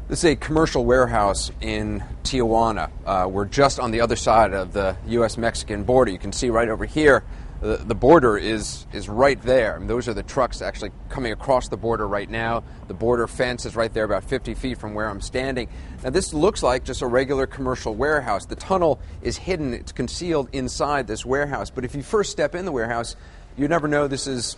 This is a commercial warehouse in Tijuana. We're just on the other side of the U.S.-Mexican border. You can see right over here, the border is right there. I mean, those are the trucks actually coming across the border right now. The border fence is right there about 50 feet from where I'm standing. Now, this looks like just a regular commercial warehouse. The tunnel is hidden. It's concealed inside this warehouse. But if you first step in the warehouse, you never know this is,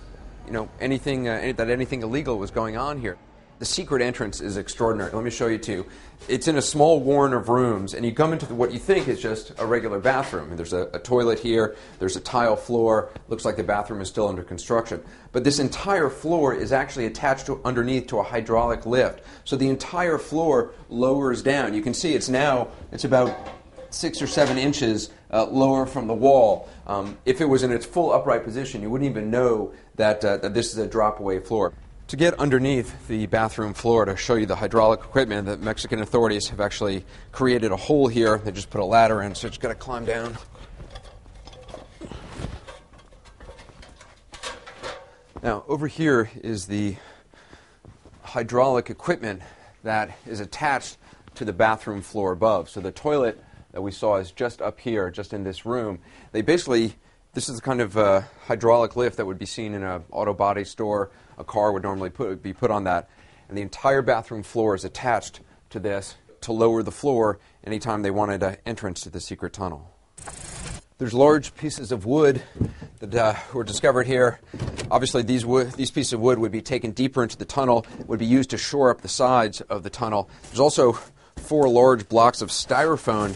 anything illegal was going on here. The secret entrance is extraordinary. Let me show you two. It's in a small warren of rooms, and you come into what you think is just a regular bathroom. There's a toilet here. There's a tile floor. Looks like the bathroom is still under construction. But this entire floor is actually attached underneath to a hydraulic lift. So the entire floor lowers down. You can see it's about 6 or 7 inches lower from the wall. If it was in its full upright position, you wouldn't even know that this is a drop-away floor. To get underneath the bathroom floor to show you the hydraulic equipment, the Mexican authorities have actually created a hole here. They just put a ladder in, so you just got to climb down. Now, over here is the hydraulic equipment that is attached to the bathroom floor above. So the toilet that we saw is just up here, just in this room. This is the kind of hydraulic lift that would be seen in an auto body store. A car would normally be put on that. And the entire bathroom floor is attached to this to lower the floor anytime they wanted an entrance to the secret tunnel. There's large pieces of wood that were discovered here. Obviously, these pieces of wood would be taken deeper into the tunnel, would be used to shore up the sides of the tunnel. There's also 4 large blocks of styrofoam.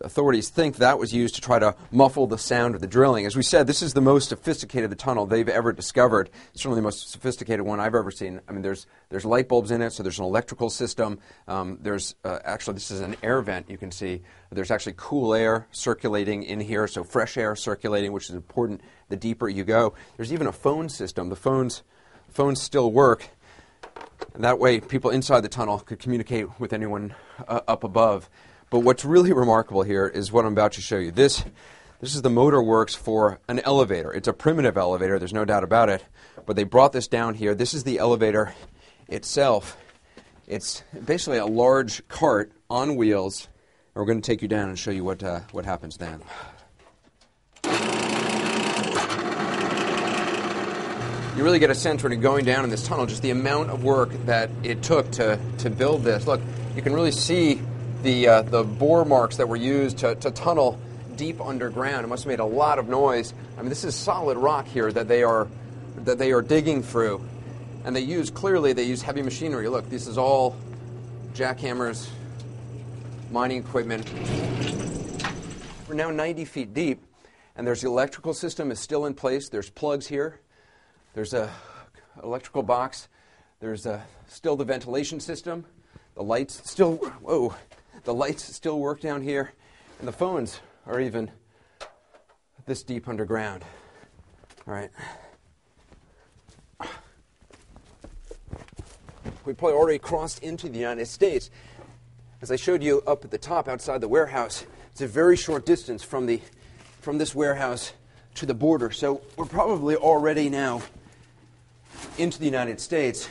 Authorities think that was used to try to muffle the sound of the drilling. As we said, this is the most sophisticated tunnel they've ever discovered. It's certainly the most sophisticated one I've ever seen. I mean, there's light bulbs in it, so there's an electrical system. Actually, this is an air vent, you can see. There's actually cool air circulating in here, so fresh air circulating, which is important the deeper you go. There's even a phone system. The phones still work. And that way, people inside the tunnel could communicate with anyone up above. But what's really remarkable here is what I'm about to show you. This is the motor works for an elevator. It's a primitive elevator, there's no doubt about it. But they brought this down here. This is the elevator itself. It's basically a large cart on wheels. And we're going to take you down and show you what happens then. You really get a sense when you're going down in this tunnel, just the amount of work that it took to build this. Look, you can really see the bore marks that were used to tunnel deep underground. It must have made a lot of noise. I mean, this is solid rock here that they are digging through, and they use heavy machinery. Look, this is all jackhammers, mining equipment. We're now 90 feet deep, and there's the electrical system is still in place. There's plugs here. There's a electrical box. There's still the ventilation system. The lights still work down here, and the phones are even this deep underground. All right. We probably already crossed into the United States. As I showed you up at the top outside the warehouse, it's a very short distance from this warehouse to the border. So we're probably already now into the United States.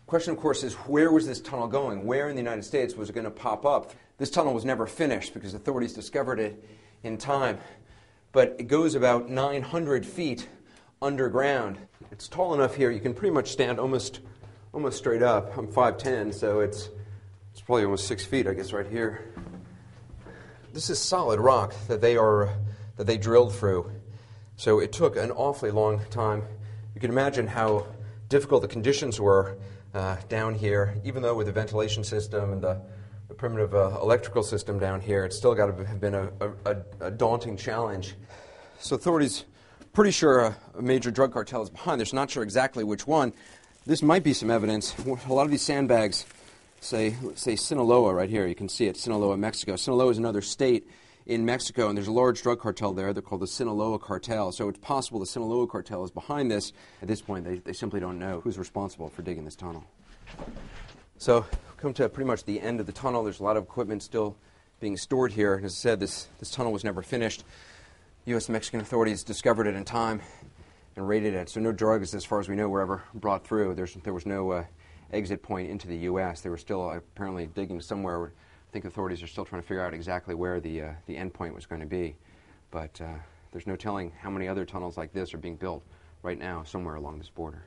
Question, of course, is where was this tunnel going? Where in the United States was it going to pop up? This tunnel was never finished because authorities discovered it in time. But it goes about 900 feet underground. It's tall enough here, you can pretty much stand almost straight up. I'm 5'10", so it's probably almost 6 feet, I guess, right here. This is solid rock that they drilled through. So it took an awfully long time. You can imagine how difficult the conditions were down here, even though with the ventilation system and the primitive electrical system down here, it's still got to have been a daunting challenge. So authorities pretty sure a major drug cartel is behind this. Not sure exactly which one. This might be some evidence. A lot of these sandbags say Sinaloa right here. You can see it, Sinaloa, Mexico. Sinaloa is another state in Mexico, and there's a large drug cartel there. They're called the Sinaloa Cartel. So it's possible the Sinaloa Cartel is behind this. At this point, they simply don't know who's responsible for digging this tunnel. So we've come to pretty much the end of the tunnel. There's a lot of equipment still being stored here. And as I said, this tunnel was never finished. U.S.-Mexican authorities discovered it in time and raided it. So no drugs, as far as we know, were ever brought through. There was no exit point into the U.S. They were still apparently digging somewhere. I think authorities are still trying to figure out exactly where the end point was going to be. But there's no telling how many other tunnels like this are being built right now somewhere along this border.